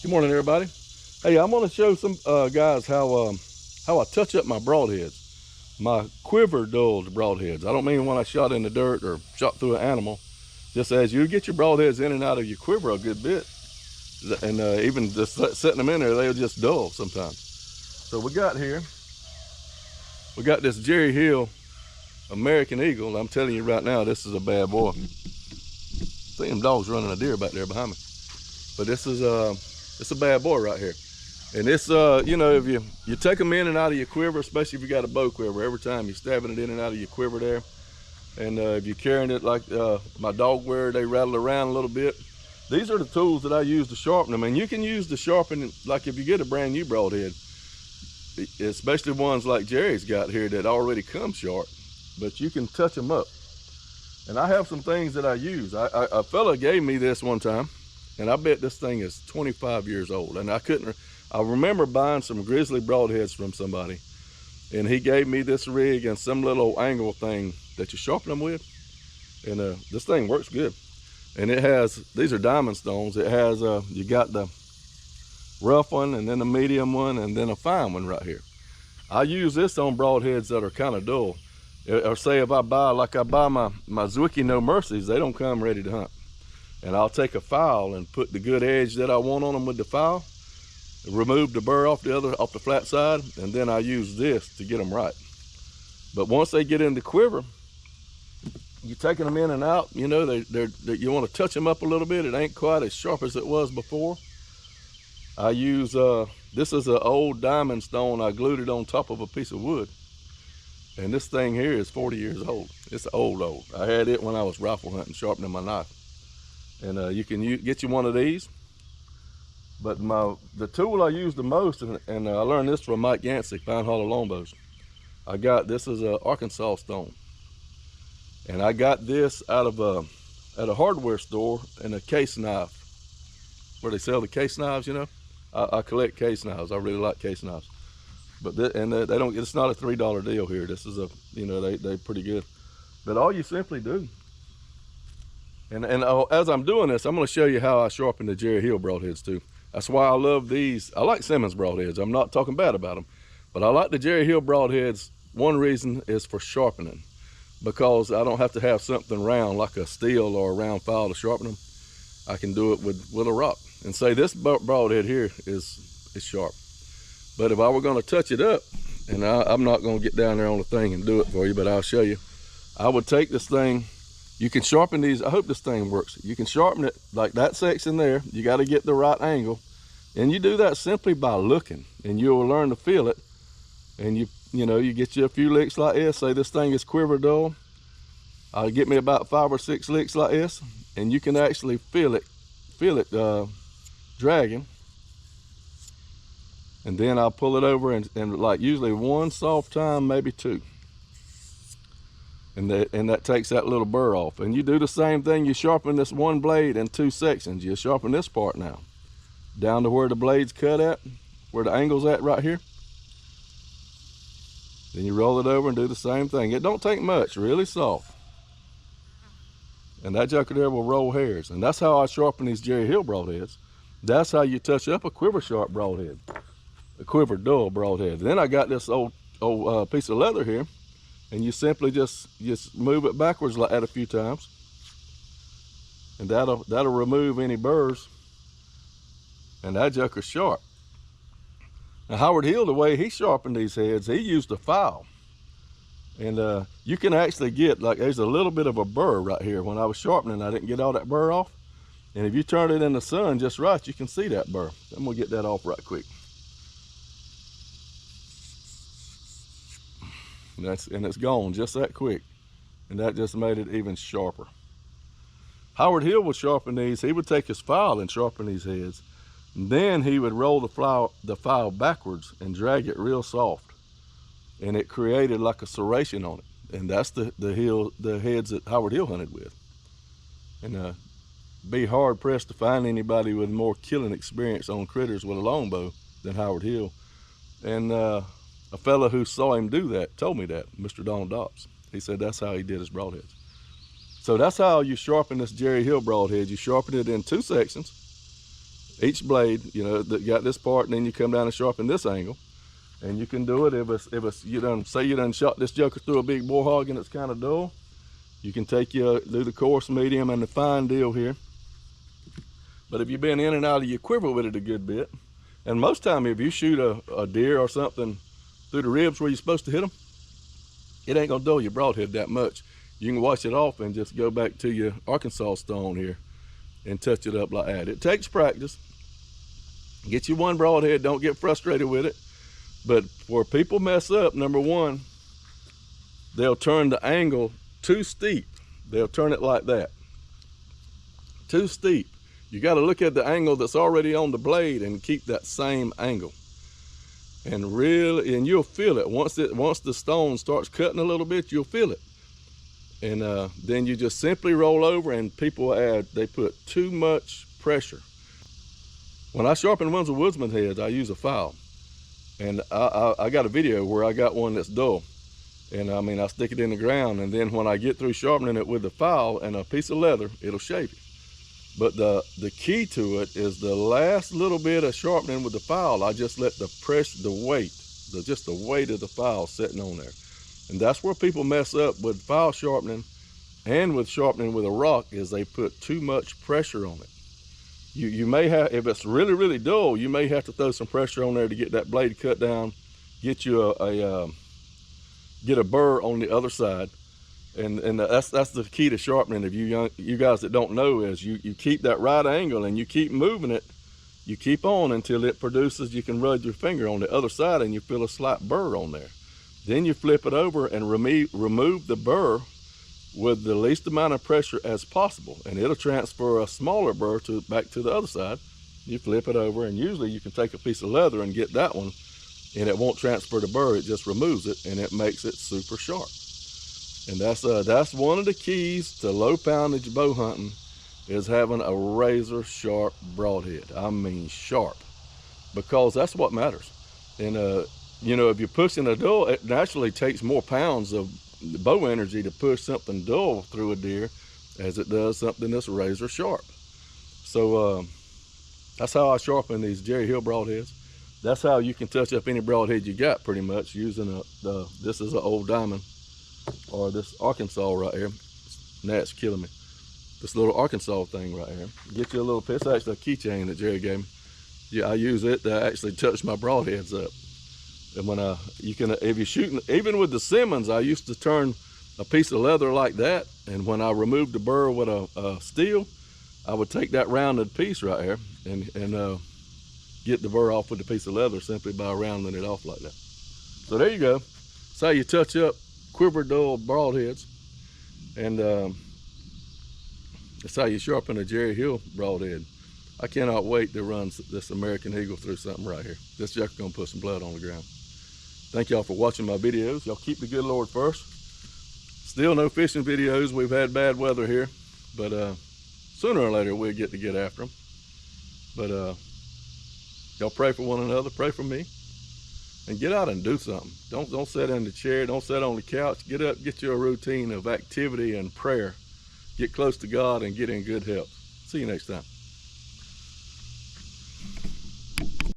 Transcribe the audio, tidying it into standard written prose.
Good morning, everybody. Hey, I'm going to show some guys how I touch up my broadheads, my quiver dulled broadheads. I don't mean when I shot in the dirt or shot through an animal. Just as you get your broadheads in and out of your quiver a good bit, and even just setting them in there, they'll just dull sometimes. So we got this Jerry Hill American Eagle. I'm telling you right now, this is a bad boy. See them dogs running a deer back there behind me. But this is it's a bad boy right here. And it's, you know, if you take them in and out of your quiver, especially if you got a bow quiver, every time you're stabbing it in and out of your quiver there. And if you're carrying it like my dog wear, they rattle around a little bit. These are the tools that I use to sharpen them. And you can use the sharpen, like if you get a brand new broadhead, especially ones like Jerry's got here that already come sharp, but you can touch them up. And I have some things that I use. A fella gave me this one time, and I bet this thing is 25 years old. And I remember buying some grizzly broadheads from somebody, and he gave me this rig and some little angle thing that you sharpen them with. And this thing works good. And it has, these are diamond stones. It has, you got the rough one, and then the medium one, and then a fine one right here. I use this on broadheads that are kind of dull. Or say if I buy my Zwicky No Mercies, they don't come ready to hunt. And I'll take a file and put the good edge that I want on them with the file, remove the burr off the flat side, and then I use this to get them right. But once they get in the quiver, you're taking them in and out, you know, you want to touch them up a little bit. It ain't quite as sharp as it was before. I use, this is an old diamond stone. I glued it on top of a piece of wood. And this thing here is 40 years old. It's old. I had it when I was rifle hunting, sharpening my knife. And you can get you one of these. But the tool I use the most, and I learned this from Mike Yancey, Pine Hollow Longbows. This is an Arkansas stone. And I got this out of at a hardware store in a case knife, where they sell the case knives, you know. I collect case knives. I really like case knives. But they don't. It's not a $3 deal here. This is you know, they're pretty good. But all you simply do, and as I'm doing this, I'm going to show you how I sharpen the Jerry Hill broadheads too. That's why I love these. I like Simmons broadheads. I'm not talking bad about them, but I like the Jerry Hill broadheads. One reason is for sharpening, because I don't have to have something round like a steel or a round file to sharpen them. I can do it with a rock. And say this broadhead here is sharp. But if I were going to touch it up, and I'm not going to get down there on the thing and do it for you, but I'll show you. I would take this thing. You can sharpen these. I hope this thing works. You can sharpen it like that section there. You got to get the right angle. And you do that simply by looking, and you'll learn to feel it. And you know, you get you a few licks like this. Say this thing is quiver dull. I'll get me about 5 or 6 licks like this, and you can actually feel it dragging. And then I'll pull it over and like usually one soft time, maybe 2. And that takes that little burr off. And you do the same thing. You sharpen this one blade in 2 sections. You sharpen this part now, down to where the blade's cut at, where the angle's at right here. Then you roll it over and do the same thing. It don't take much, really soft. And that joker there will roll hairs. And that's how I sharpen these Jerry Hill broadheads. That's how you touch up a quiver sharp broadhead. A quiver dull broadhead. Then I got this old piece of leather here, and you simply just move it backwards like that a few times, and that'll remove any burrs, and that joker's sharp. Now Howard Hill, the way he sharpened these heads, he used a file, and you can actually get, like, there's a little bit of a burr right here. When I was sharpening, I didn't get all that burr off, and if you turn it in the sun just right, you can see that burr. I'm gonna get that off right quick. And it's gone just that quick, and that just made it even sharper. Howard Hill would sharpen these. He would take his file and sharpen these heads, and then he would roll the file backwards and drag it real soft, and it created like a serration on it. And that's the heads that Howard Hill hunted with. And be hard pressed to find anybody with more killing experience on critters with a longbow than Howard Hill. And a fella who saw him do that told me that, Mr. Donald Dobbs. He said that's how he did his broadheads. So that's how you sharpen this Jerry Hill broadhead. You sharpen it in 2 sections, each blade, you know, that got this part, and then you come down and sharpen this angle. And you can do it if it's you done, say you done shot this joker through a big boar hog and it's kind of dull. You can take you do the coarse, medium, and the fine deal here. But if you've been in and out of your quiver with it a good bit, and most time if you shoot a deer or something through the ribs where you're supposed to hit them, it ain't gonna dull your broadhead that much. You can wash it off and just go back to your Arkansas stone here and touch it up like that. It takes practice. Get you one broadhead, don't get frustrated with it. But where people mess up, number one, they'll turn the angle too steep. They'll turn it like that. Too steep. You got to look at the angle that's already on the blade and keep that same angle. And you'll feel it. Once the stone starts cutting a little bit, you'll feel it. And then you just simply roll over, and people they put too much pressure. When I sharpen ones with woodsman heads, I use a file. And I got a video where I got one that's dull. And I mean, I stick it in the ground, and then when I get through sharpening it with a file and a piece of leather, it'll shape it. But the key to it is the last little bit of sharpening with the file, I just let just the weight of the file sitting on there. And that's where people mess up with file sharpening and with sharpening with a rock, is they put too much pressure on it. You may have, if it's really, really dull, you may have to throw some pressure on there to get that blade cut down, get you get a burr on the other side. And that's the key to sharpening. If you guys that don't know, is you keep that right angle and you keep moving it, you keep on until it produces, you can rub your finger on the other side and you feel a slight burr on there. Then you flip it over and remove the burr with the least amount of pressure as possible, and it'll transfer a smaller burr back to the other side. You flip it over, and usually you can take a piece of leather and get that one, and it won't transfer the burr, it just removes it, and it makes it super sharp. And that's one of the keys to low poundage bow hunting, is having a razor sharp broadhead. I mean sharp, because that's what matters. And you know, if you're pushing a dull, it naturally takes more pounds of bow energy to push something dull through a deer as it does something that's razor sharp. So that's how I sharpen these Jerry Hill broadheads. That's how you can touch up any broadhead you got, pretty much, using this is an old diamond, or this Arkansas right here. Gnat's killing me. This little Arkansas thing right here. Get you a little piece, actually a keychain that Jerry gave me. Yeah, I use it to actually touch my broadheads up. And when if you're shooting, even with the Simmons, I used to turn a piece of leather like that, and when I removed the burr with a steel, I would take that rounded piece right here and get the burr off with the piece of leather simply by rounding it off like that. So there you go. That's how you touch up quiver dull broadheads, and that's how you sharpen a Jerry Hill broadhead. I cannot wait to run this American Eagle through something right here. This joker's gonna put some blood on the ground. Thank y'all for watching my videos. Y'all keep the good Lord first. Still no fishing videos. We've had bad weather here, but sooner or later we'll get after them. But y'all pray for one another, pray for me, and get out and do something. Don't sit in the chair, don't sit on the couch. Get up, get you a routine of activity and prayer. Get close to God and get in good health. See you next time.